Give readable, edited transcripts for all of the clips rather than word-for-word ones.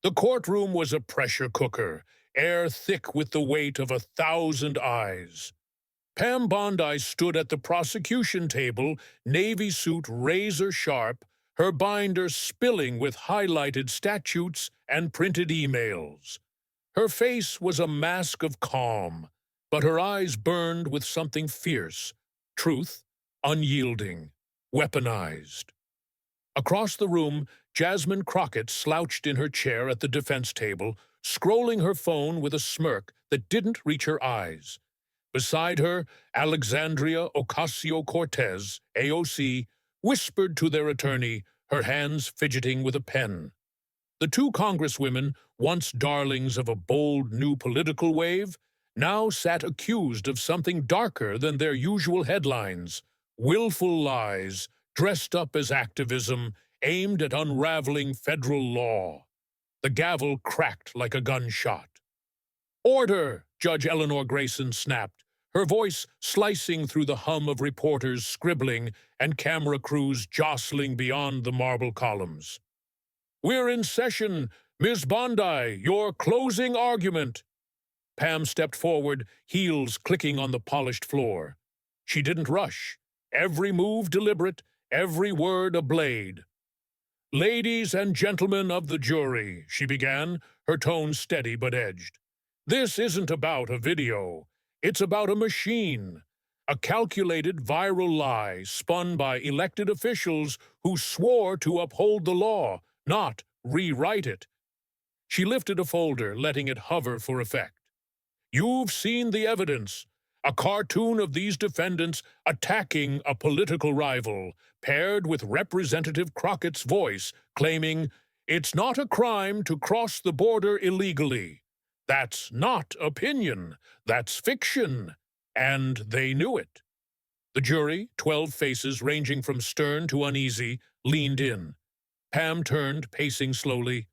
The courtroom was a pressure cooker, air thick with the weight of 1,000 eyes. Pam Bondi stood at the prosecution table, navy suit razor sharp, her binder spilling with highlighted statutes and printed emails. Her face was a mask of calm, but her eyes burned with something fierce, truth, unyielding, weaponized. Across the room, Jasmine Crockett slouched in her chair at the defense table, scrolling her phone with a smirk that didn't reach her eyes. Beside her, Alexandria Ocasio-Cortez, AOC, whispered to their attorney, her hands fidgeting with a pen. The two congresswomen, once darlings of a bold new political wave, now sat accused of something darker than their usual headlines: willful lies, dressed up as activism, aimed at unraveling federal law. The gavel cracked like a gunshot. "Order!" Judge Eleanor Grayson snapped, her voice slicing through the hum of reporters scribbling and camera crews jostling beyond the marble columns. "We're in session. Ms. Bondi, your closing argument." Pam stepped forward, heels clicking on the polished floor. She didn't rush. Every move deliberate, every word a blade. "Ladies and gentlemen of the jury," she began, her tone steady but edged. "This isn't about a video. It's about a machine. A calculated viral lie spun by elected officials who swore to uphold the law, not rewrite it." She lifted a folder, letting it hover for effect. "You've seen the evidence. A cartoon of these defendants attacking a political rival, paired with Representative Crockett's voice claiming it's not a crime to cross the border illegally. That's not opinion, that's fiction, and they knew it." The jury, 12 faces ranging from stern to uneasy, leaned in. Pam turned, pacing slowly.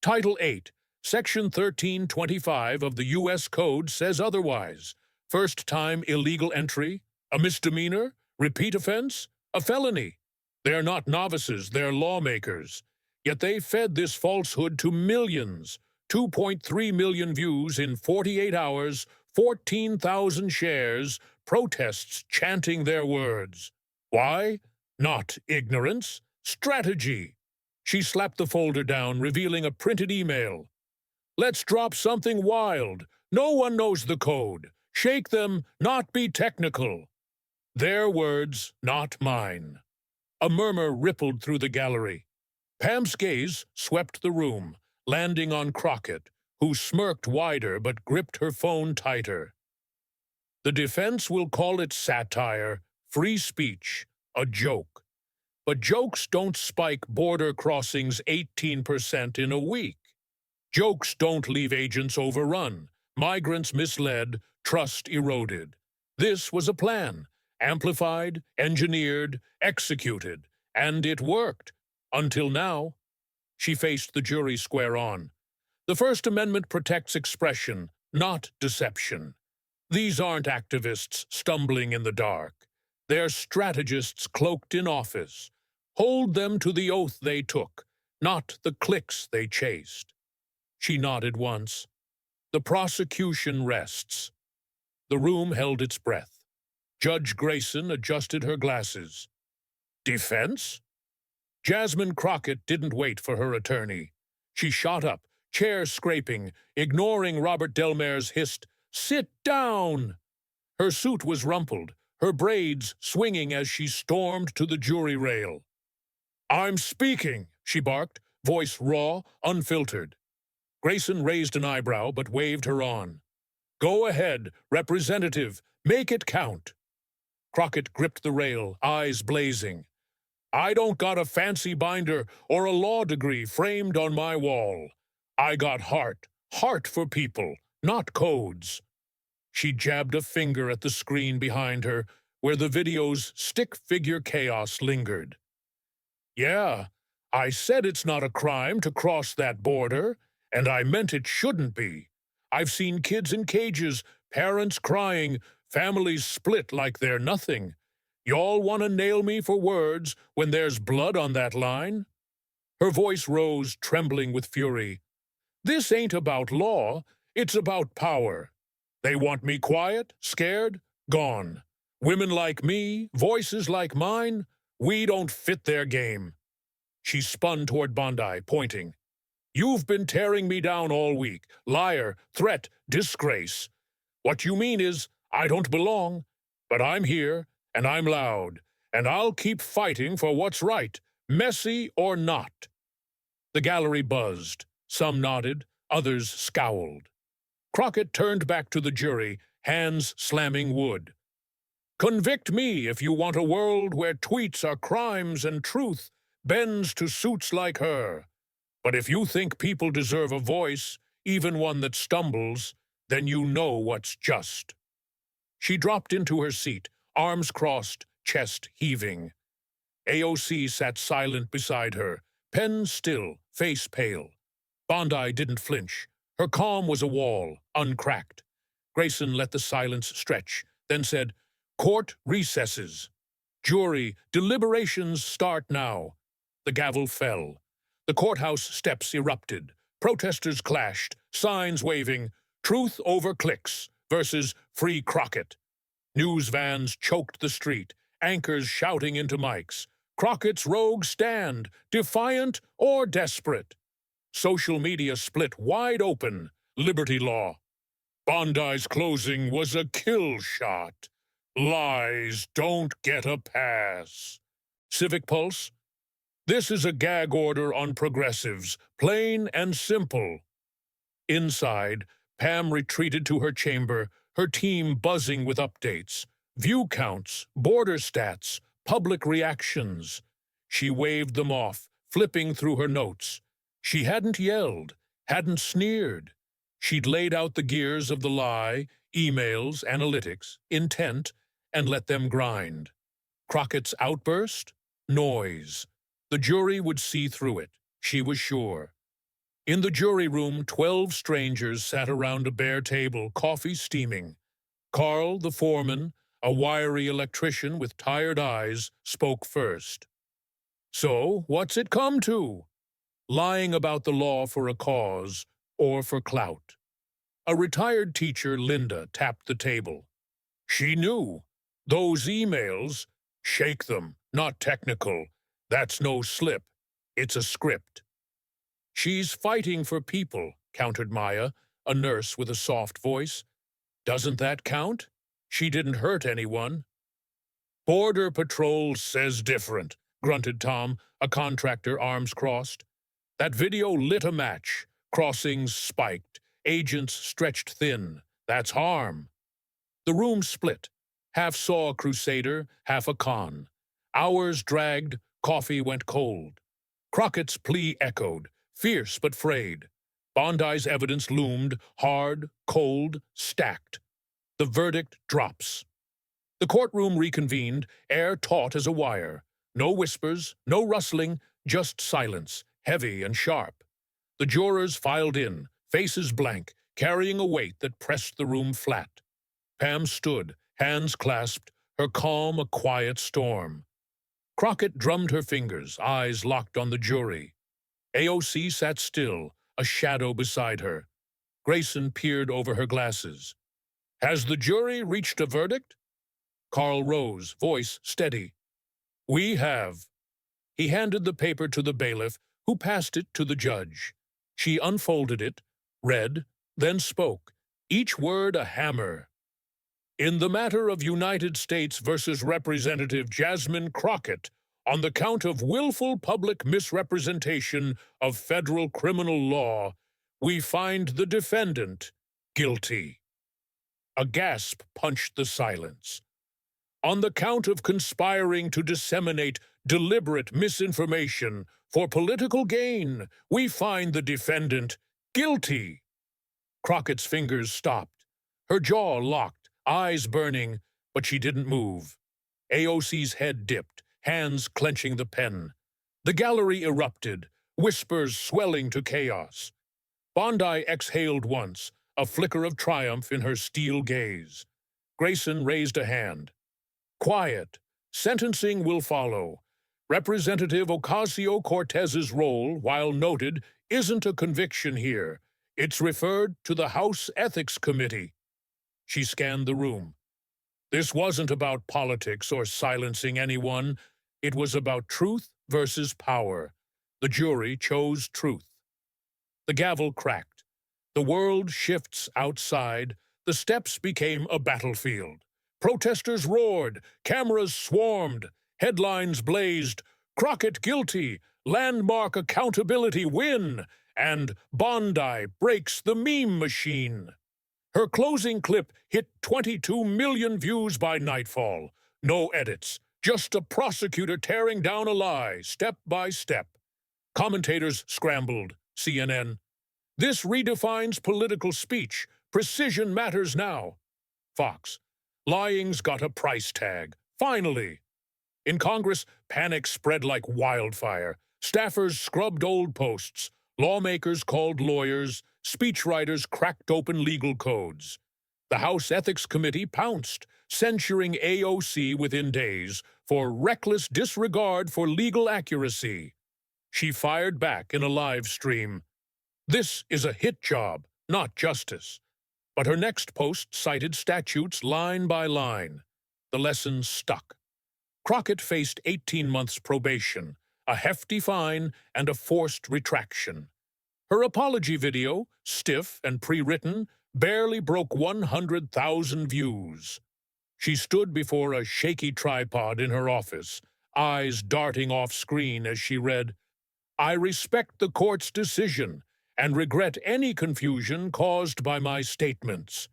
"Title 8, Section 1325 of the U.S. Code says otherwise. First-time illegal entry, a misdemeanor, repeat offense, a felony. They're not novices, they're lawmakers. Yet they fed this falsehood to millions. 2.3 million views in 48 hours, 14,000 shares, protests chanting their words. Why? Not ignorance, strategy." She slapped the folder down, revealing a printed email. "Let's drop something wild. No one knows the code. Shake them, not be technical." Their words, not mine. A murmur rippled through the gallery. Pam's gaze swept the room, landing on Crockett, who smirked wider but gripped her phone tighter. "The defense will call it satire, free speech, a joke. But jokes don't spike border crossings 18% in a week. Jokes don't leave agents overrun, migrants misled, trust eroded. This was a plan, amplified, engineered, executed, and it worked. Until now." She faced the jury square on. "The First Amendment protects expression, not deception. These aren't activists stumbling in the dark. They're strategists cloaked in office. Hold them to the oath they took, not the clicks they chased." She nodded once. "The prosecution rests." The room held its breath. Judge Grayson adjusted her glasses. "Defense?" Jasmine Crockett didn't wait for her attorney. She shot up, chair scraping, ignoring Robert Delmare's hissed, "Sit down!" Her suit was rumpled, her braids swinging as she stormed to the jury rail. "I'm speaking," she barked, voice raw, unfiltered. Grayson raised an eyebrow but waved her on. "Go ahead, Representative, make it count." Crockett gripped the rail, eyes blazing. "I don't got a fancy binder or a law degree framed on my wall. I got heart for people, not codes." She jabbed a finger at the screen behind her, where the video's stick-figure chaos lingered. "Yeah, I said it's not a crime to cross that border, and I meant it shouldn't be. I've seen kids in cages, parents crying, families split like they're nothing. Y'all want to nail me for words when there's blood on that line?" Her voice rose, trembling with fury. This ain't about law, it's about power. They want me quiet, scared, gone. Women like me, voices like mine, we don't fit their game. She spun toward Bondi, pointing. You've been tearing me down all week. Liar, threat, disgrace. What you mean is, I don't belong. But I'm here, and I'm loud, and I'll keep fighting for what's right, messy or not. The gallery buzzed. Some nodded, others scowled. Crockett turned back to the jury, hands slamming wood. Convict me if you want a world where tweets are crimes and truth bends to suits like her. But if you think people deserve a voice, even one that stumbles, then you know what's just. She dropped into her seat, arms crossed, chest heaving. AOC sat silent beside her, pen still, face pale. Bondi didn't flinch. Her calm was a wall, uncracked. Grayson let the silence stretch, then said, Court recesses. Jury, deliberations start now. The gavel fell. The courthouse steps erupted. Protesters clashed, signs waving, truth over clicks versus free Crockett. News vans choked the street, anchors shouting into mics. Crockett's rogue stand, defiant or desperate. Social media split wide open, liberty law. Bondi's closing was a kill shot. Lies don't get a pass. Civic Pulse? This is a gag order on progressives, plain and simple. Inside, Pam retreated to her chamber, her team buzzing with updates, view counts, border stats, public reactions. She waved them off, flipping through her notes. She hadn't yelled, hadn't sneered. She'd laid out the gears of the lie, emails, analytics, intent, and let them grind. Crockett's outburst? Noise. The jury would see through it, she was sure. In the jury room, 12 strangers sat around a bare table, coffee steaming. Carl, the foreman, a wiry electrician with tired eyes, spoke first. So, what's it come to? Lying about the law for a cause or for clout. A retired teacher, Linda, tapped the table. She knew. Those emails, shake them, not technical. That's no slip. It's a script. She's fighting for people, countered Maya, a nurse with a soft voice. Doesn't that count? She didn't hurt anyone. Border Patrol says different, grunted Tom, a contractor, arms crossed. That video lit a match. Crossings spiked. Agents stretched thin. That's harm. The room split. Half saw a crusader, half a con. Hours dragged, coffee went cold. Crockett's plea echoed, fierce but frayed. Bondi's evidence loomed, hard, cold, stacked. The verdict drops. The courtroom reconvened, air taut as a wire. No whispers, no rustling, just silence, heavy and sharp. The jurors filed in, faces blank, carrying a weight that pressed the room flat. Pam stood, hands clasped, her calm a quiet storm. Crockett drummed her fingers, eyes locked on the jury. AOC sat still, a shadow beside her. Grayson peered over her glasses. Has the jury reached a verdict? Carl rose, voice steady. We have. He handed the paper to the bailiff, who passed it to the judge. She unfolded it, read, then spoke, each word a hammer. In the matter of United States versus Representative Jasmine Crockett, on the count of willful public misrepresentation of federal criminal law, we find the defendant guilty. A gasp punched the silence. On the count of conspiring to disseminate deliberate misinformation for political gain, we find the defendant guilty. Crockett's fingers stopped, her jaw locked, eyes burning, but she didn't move. AOC's head dipped, hands clenching the pen. The gallery erupted, whispers swelling to chaos. Bondi exhaled once, a flicker of triumph in her steel gaze. Grayson raised a hand. Quiet. Sentencing will follow. Representative Ocasio-Cortez's role, while noted, isn't a conviction here. It's referred to the House Ethics Committee. She scanned the room. This wasn't about politics or silencing anyone. It was about truth versus power. The jury chose truth. The gavel cracked. The world shifts outside. The steps became a battlefield. Protesters roared. Cameras swarmed. Headlines blazed. Crockett guilty. Landmark accountability win. And Bondi breaks the meme machine. Her closing clip hit 22 million views by nightfall. No edits. Just a prosecutor tearing down a lie, step by step. Commentators scrambled. CNN. This redefines political speech. Precision matters now. Fox. Lying's got a price tag. Finally. In Congress, panic spread like wildfire. Staffers scrubbed old posts. Lawmakers called lawyers. Speechwriters cracked open legal codes. The House Ethics Committee pounced, censuring AOC within days for reckless disregard for legal accuracy. She fired back in a live stream. This is a hit job, not justice. But her next post cited statutes line by line. The lesson stuck. Crockett faced 18 months probation, a hefty fine, and a forced retraction. Her apology video, stiff and pre-written, barely broke 100,000 views. She stood before a shaky tripod in her office, eyes darting off screen as she read, "I respect the court's decision and regret any confusion caused by my statements."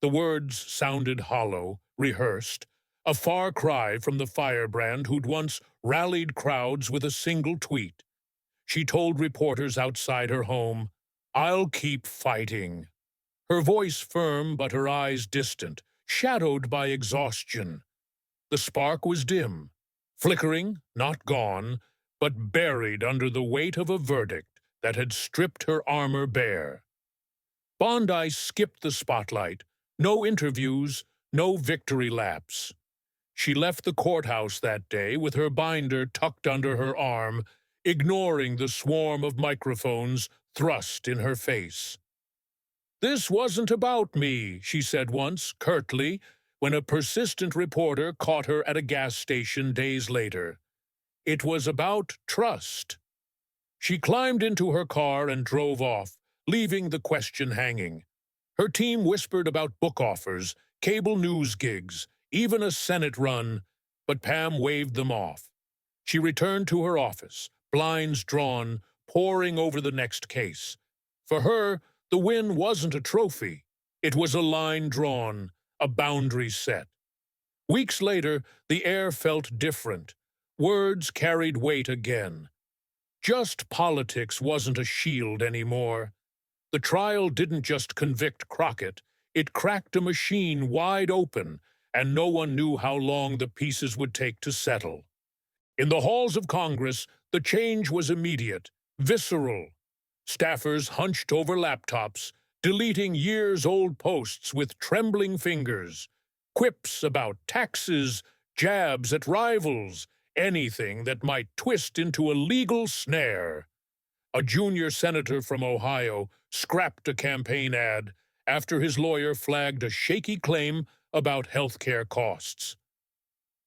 The words sounded hollow, rehearsed, a far cry from the firebrand who'd once rallied crowds with a single tweet. She told reporters outside her home, "I'll keep fighting." Her voice firm but her eyes distant, shadowed by exhaustion. The spark was dim, flickering, not gone, but buried under the weight of a verdict that had stripped her armor bare. Bondi skipped the spotlight. No interviews, no victory laps. She left the courthouse that day with her binder tucked under her arm, ignoring the swarm of microphones thrust in her face. "This wasn't about me," she said once, curtly, when a persistent reporter caught her at a gas station days later. It was about trust. She climbed into her car and drove off, leaving the question hanging. Her team whispered about book offers, cable news gigs, even a Senate run, but Pam waved them off. She returned to her office, blinds drawn, poring over the next case. For her, the win wasn't a trophy. It was a line drawn, a boundary set. Weeks later, the air felt different. Words carried weight again. Just politics wasn't a shield anymore. The trial didn't just convict Crockett. It cracked a machine wide open, and no one knew how long the pieces would take to settle. In the halls of Congress, the change was immediate, visceral. Staffers hunched over laptops, deleting years-old posts with trembling fingers. Quips about taxes, jabs at rivals, anything that might twist into a legal snare. A junior senator from Ohio scrapped a campaign ad after his lawyer flagged a shaky claim about health care costs.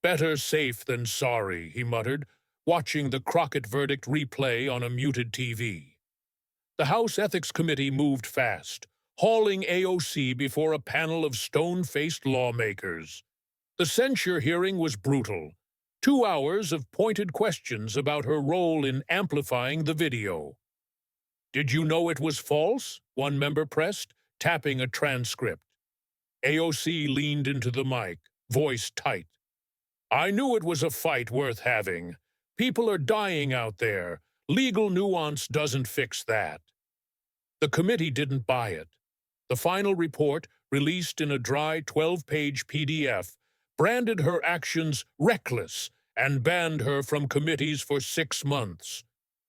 "Better safe than sorry," he muttered, watching the Crockett verdict replay on a muted TV. The House Ethics Committee moved fast, hauling AOC before a panel of stone-faced lawmakers. The censure hearing was brutal. 2 hours of pointed questions about her role in amplifying the video. "Did you know it was false?" one member pressed, tapping a transcript. AOC leaned into the mic, voice tight. "I knew it was a fight worth having. People are dying out there. Legal nuance doesn't fix that." The committee didn't buy it. The final report, released in a dry 12-page PDF, branded her actions reckless and banned her from committees for 6 months.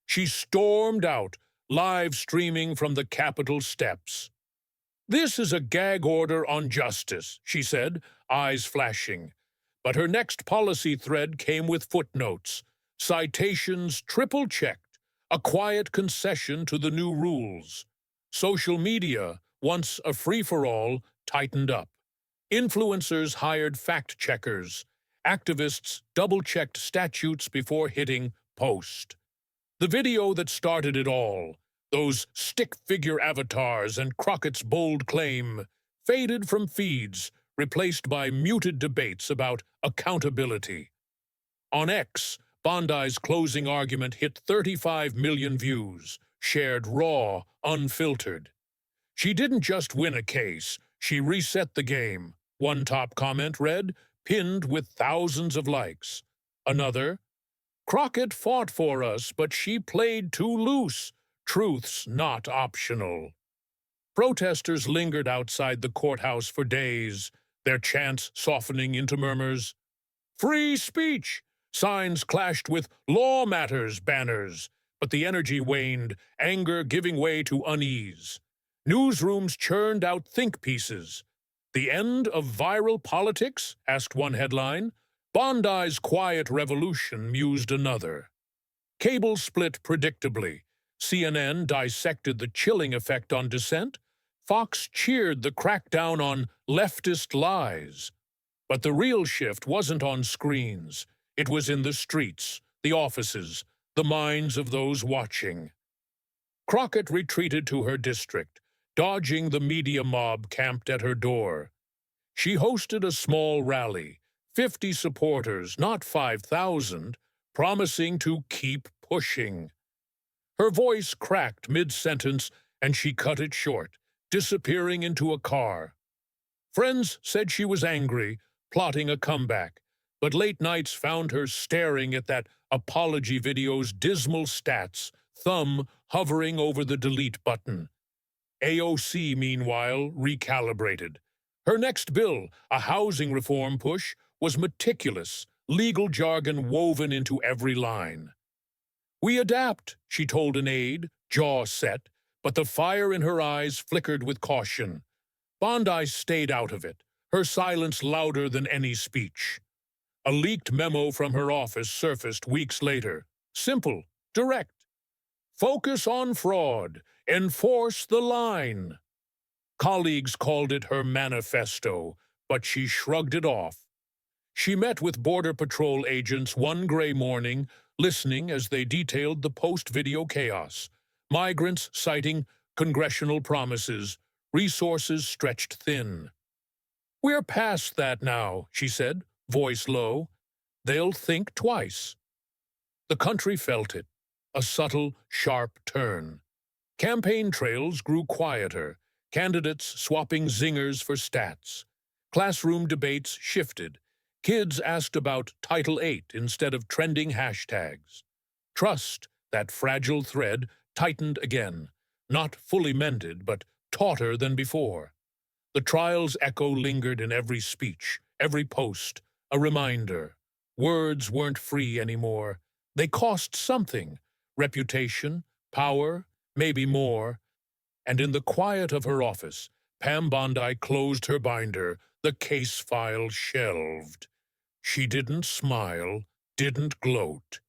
She stormed out, live streaming from the Capitol steps. "This is a gag order on justice," she said, eyes flashing. But her next policy thread came with footnotes, citations triple-checked, a quiet concession to the new rules. Social media, once a free-for-all, tightened up. Influencers hired fact-checkers. Activists double-checked statutes before hitting post. The video that started it all, those stick-figure avatars and Crockett's bold claim, faded from feeds, replaced by muted debates about accountability. On X, Bondi's closing argument hit 35 million views, shared raw, unfiltered. She didn't just win a case, she reset the game. One top comment read, pinned with thousands of likes. Another, Crockett fought for us, but she played too loose. Truth's not optional. Protesters lingered outside the courthouse for days, their chants softening into murmurs. Free speech! Signs clashed with law matters banners, but the energy waned, anger giving way to unease. Newsrooms churned out think pieces. The end of viral politics? Asked one headline. Bondi's quiet revolution mused another. Cable split predictably. CNN dissected the chilling effect on dissent. Fox cheered the crackdown on leftist lies. But the real shift wasn't on screens. It was in the streets, the offices, the minds of those watching. Crockett retreated to her district, dodging the media mob camped at her door. She hosted a small rally, 50 supporters, not 5,000, promising to keep pushing. Her voice cracked mid-sentence, and she cut it short, disappearing into a car. Friends said she was angry, plotting a comeback, but late nights found her staring at that apology video's dismal stats, thumb hovering over the delete button. AOC, meanwhile, recalibrated. Her next bill, a housing reform push, was meticulous, legal jargon woven into every line. We adapt, she told an aide, jaw set, but the fire in her eyes flickered with caution. Bondi stayed out of it, her silence louder than any speech. A leaked memo from her office surfaced weeks later. Simple, direct. Focus on fraud. Enforce the line. Colleagues called it her manifesto, but she shrugged it off. She met with Border Patrol agents one gray morning, listening as they detailed the post-video chaos. Migrants citing congressional promises, resources stretched thin. We're past that now, she said, voice low. They'll think twice. The country felt it, a subtle, sharp turn. Campaign trails grew quieter, candidates swapping zingers for stats. Classroom debates shifted. Kids asked about Title VIII instead of trending hashtags. Trust, that fragile thread, tightened again, not fully mended, but tauter than before. The trial's echo lingered in every speech, every post, a reminder. Words weren't free anymore. They cost something, reputation, power, maybe more. And in the quiet of her office, Pam Bondi closed her binder, the case file shelved. She didn't smile, didn't gloat.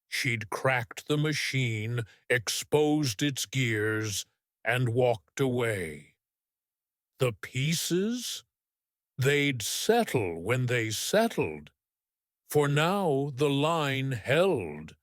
She'd cracked the machine, exposed its gears, and walked away. The pieces? They'd settle when they settled. For now, the line held.